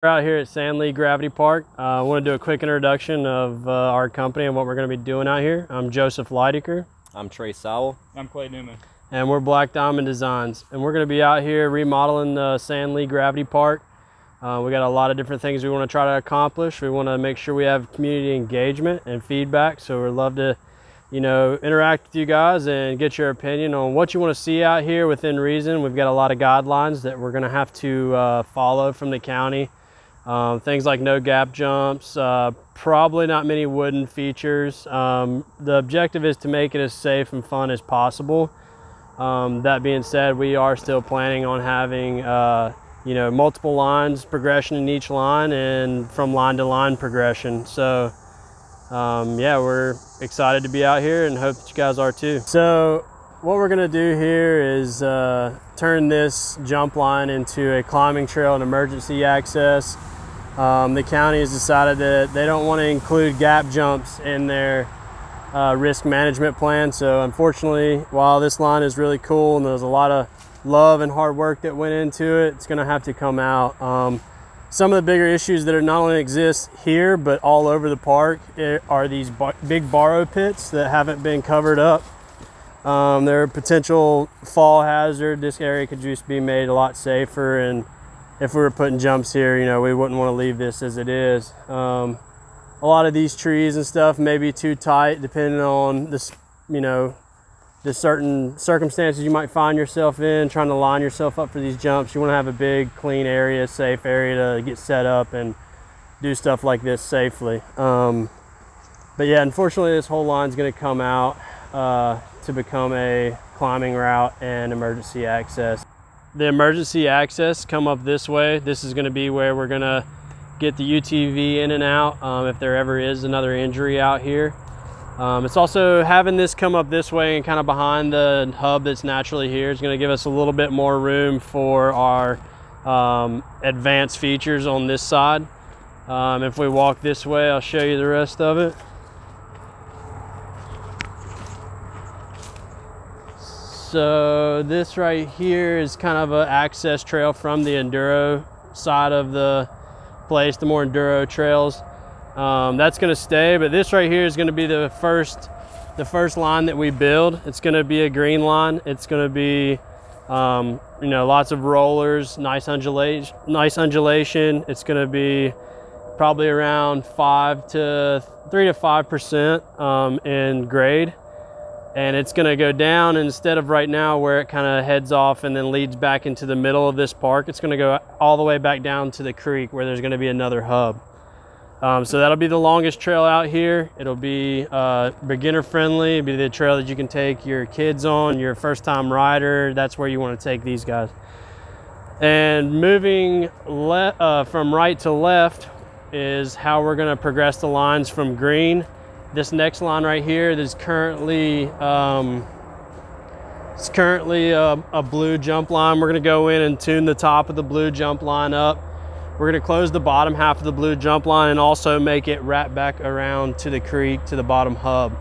We're out here at Sand Lee Gravity Park. I want to do a quick introduction of our company and what we're going to be doing out here. I'm Joseph Leidecker. I'm Trey Sowell. I'm Clay Newman. And we're Black Diamond Designs. And we're going to be out here remodeling the Sand Lee Gravity Park. We got a lot of different things we want to try to accomplish. We want to make sure we have community engagement and feedback. So we'd love to, interact with you guys and get your opinion on what you want to see out here within reason. We've got a lot of guidelines that we're going to have to follow from the county. Things like no gap jumps, probably not many wooden features. The objective is to make it as safe and fun as possible. That being said, we are still planning on having multiple lines, progression in each line, and from line to line progression. So yeah, we're excited to be out here and hope that you guys are too. So what we're gonna do here is turn this jump line into a climbing trail and emergency access. The county has decided that they don't want to include gap jumps in their risk management plan. So unfortunately, while this line is really cool and there's a lot of love and hard work that went into it, it's going to have to come out. Some of the bigger issues that are not only exist here but all over the park are these big borrow pits that haven't been covered up. They're a potential fall hazard. This area could just be made a lot safer, and if we were putting jumps here, we wouldn't want to leave this as it is. A lot of these trees and stuff may be too tight depending on this, the certain circumstances you might find yourself in, trying to line yourself up for these jumps. You want to have a big, clean area, safe area to get set up and do stuff like this safely. But yeah, unfortunately, this whole line is going to come out to become a climbing route and emergency access. The emergency access come up this way. This is going to be where we're going to get the UTV in and out if there ever is another injury out here. It's also having this come up this way and kind of behind the hub that's naturally here is going to give us a little bit more room for our advanced features on this side. If we walk this way, I'll show you the rest of it. So this right here is kind of an access trail from the enduro side of the place, the more enduro trails. That's going to stay, but this right here is going to be the first line that we build. It's going to be a green line. It's going to be lots of rollers, nice undulation. It's going to be probably around 3 to 5% in grade. And it's going to go down, instead of right now where it kind of heads off and then leads back into the middle of this park. It's going to go all the way back down to the creek where there's going to be another hub. So that'll be the longest trail out here. It'll be beginner friendly. It'll be the trail that you can take your kids on, your first time rider. That's where you want to take these guys. And moving from right to left is how we're going to progress the lines from green. This next line right here is currently a blue jump line. We're going to go in and tune the top of the blue jump line up. We're going to close the bottom half of the blue jump line and also make it wrap back around to the creek, to the bottom hub.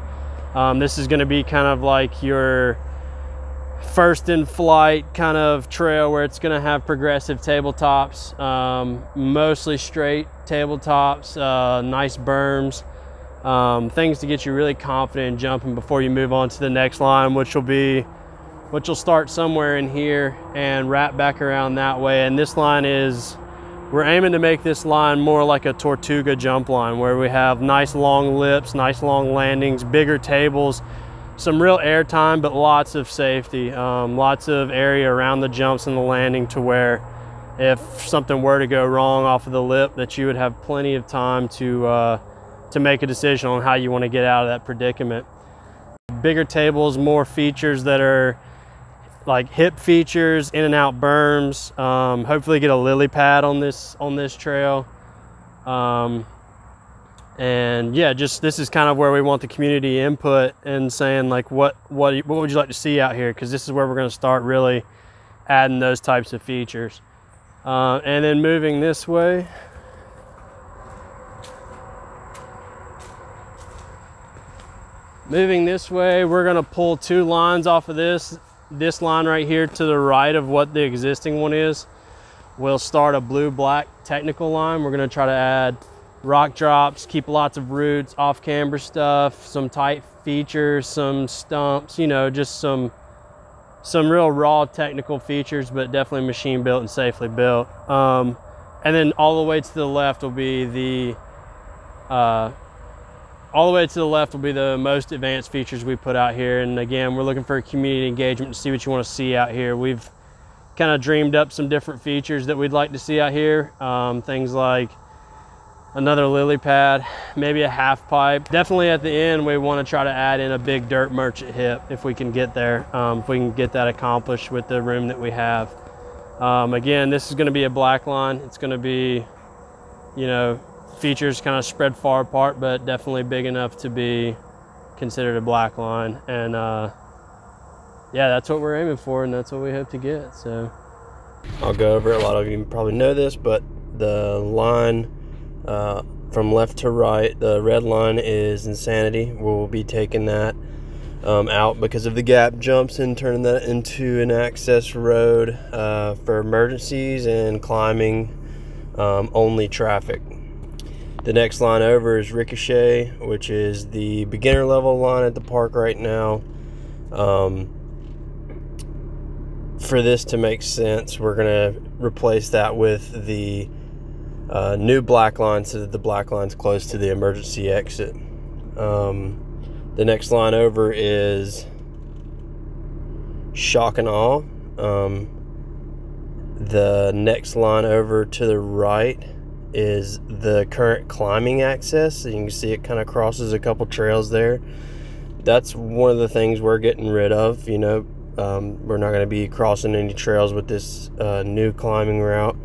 This is going to be kind of like your first in flight kind of trail where it's going to have progressive tabletops, mostly straight tabletops, nice berms. Things to get you really confident in jumping before you move on to the next line, which will start somewhere in here and wrap back around that way. And this line we're aiming to make this line more like a Tortuga jump line, where we have nice long lips, nice long landings, bigger tables, some real air time, but lots of safety, lots of area around the jumps and the landing, to where if something were to go wrong off of the lip, that you would have plenty of time to make a decision on how you want to get out of that predicament. Bigger tables, more features that are like hip features, in and out berms. Hopefully get a lily pad on this trail. And yeah, this is kind of where we want the community input and saying like, what would you like to see out here? Because this is where we're going to start really adding those types of features. And then moving this way. Moving this way, we're going to pull 2 lines off of this line right here to the right of what the existing one is. we'll start a blue-black technical line. We're gonna try to add rock drops, keep lots of roots, off-camber stuff, some tight features, some stumps, you know, just some real raw technical features, but definitely machine built and safely built. And then all the way to the left will be the most advanced features we put out here. And again, we're looking for community engagement to see what you want to see out here. We've kind of dreamed up some different features that we'd like to see out here. Things like another lily pad, maybe a half pipe. Definitely at the end, we want to try to add in a big dirt merchant hip if we can get there, if we can get that accomplished with the room that we have. Again, this is going to be a black line. It's going to be, you know, features kind of spread far apart, but definitely big enough to be considered a black line. And yeah, that's what we're aiming for, and that's what we hope to get. So I'll go over it. A lot of you probably know this, but the line from left to right, the red line is insanity. We'll be taking that out because of the gap jumps and turning that into an access road for emergencies and climbing only traffic. The next line over is Ricochet, which is the beginner level line at the park right now. For this to make sense, we're gonna replace that with the new black line so that the black line's close to the emergency exit. The next line over is Shock and Awe. The next line over to the right is the current climbing access. So you can see it kind of crosses a couple trails there. That's one of the things we're getting rid of. You know, we're not going to be crossing any trails with this new climbing route.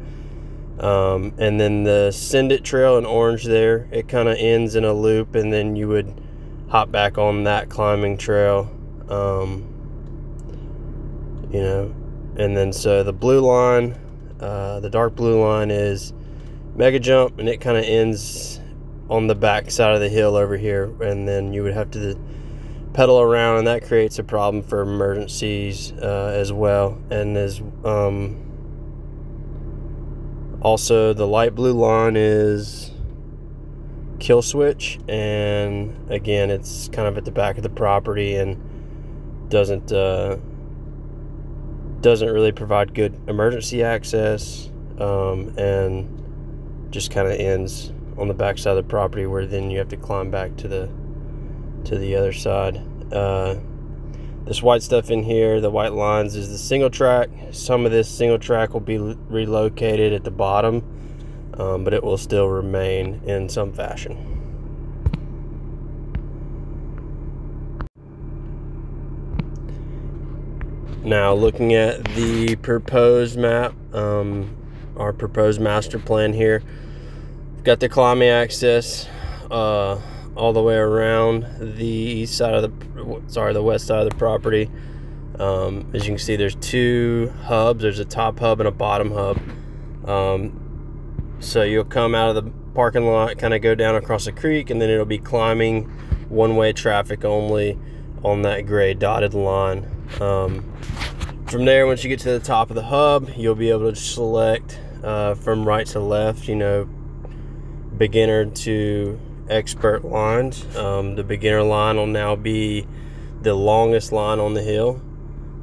And then the Send It trail in orange there, it kind of ends in a loop, and then you would hop back on that climbing trail. You know, and then so the blue line, the dark blue line is Mega Jump, and it kind of ends on the back side of the hill over here, and then you would have to pedal around, and that creates a problem for emergencies as well. And as also the light blue line is Kill Switch, and again it's kind of at the back of the property and doesn't really provide good emergency access, and just kind of ends on the back side of the property, where then you have to climb back to the other side. This white stuff in here, the white lines, is the single track. Some of this single track will be relocated at the bottom, but it will still remain in some fashion. Now, looking at the proposed map, our proposed master plan here, we've got the climbing access all the way around the west side of the property. As you can see, there's two hubs. There's a top hub and a bottom hub. So you'll come out of the parking lot, kind of go down across the creek, and then it'll be climbing one-way traffic only on that gray dotted line. From there, once you get to the top of the hub, you'll be able to select from right to left, you know, beginner to expert lines. The beginner line will now be the longest line on the hill,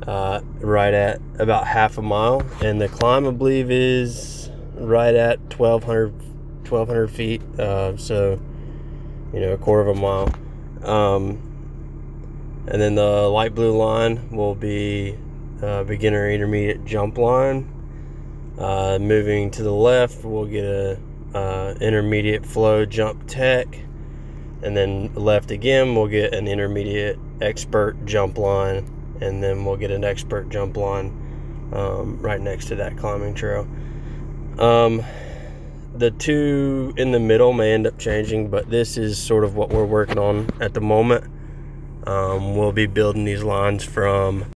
right at about half a mile, and the climb, I believe, is right at 1,200 feet, so, you know, a quarter of a mile. And then the light blue line will be beginner intermediate jump line. Moving to the left, we'll get a intermediate flow jump tech, and then left again we'll get an intermediate expert jump line, and then we'll get an expert jump line right next to that climbing trail. The two in the middle may end up changing, but this is sort of what we're working on at the moment. We'll be building these lines from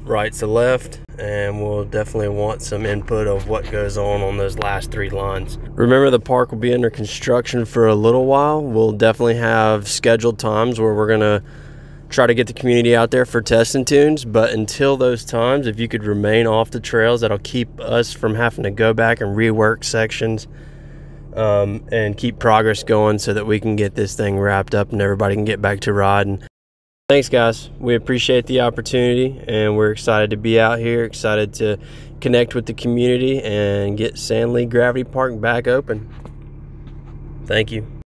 right to left, and we'll definitely want some input of what goes on those last three lines. Remember, the park will be under construction for a little while. We'll definitely have scheduled times where we're gonna try to get the community out there for testing tunes. But until those times, if you could remain off the trails, that'll keep us from having to go back and rework sections, and keep progress going so that we can get this thing wrapped up and everybody can get back to riding. Thanks, guys. We appreciate the opportunity, and we're excited to be out here, excited to connect with the community and get Sand Lee Gravity Park back open. Thank you.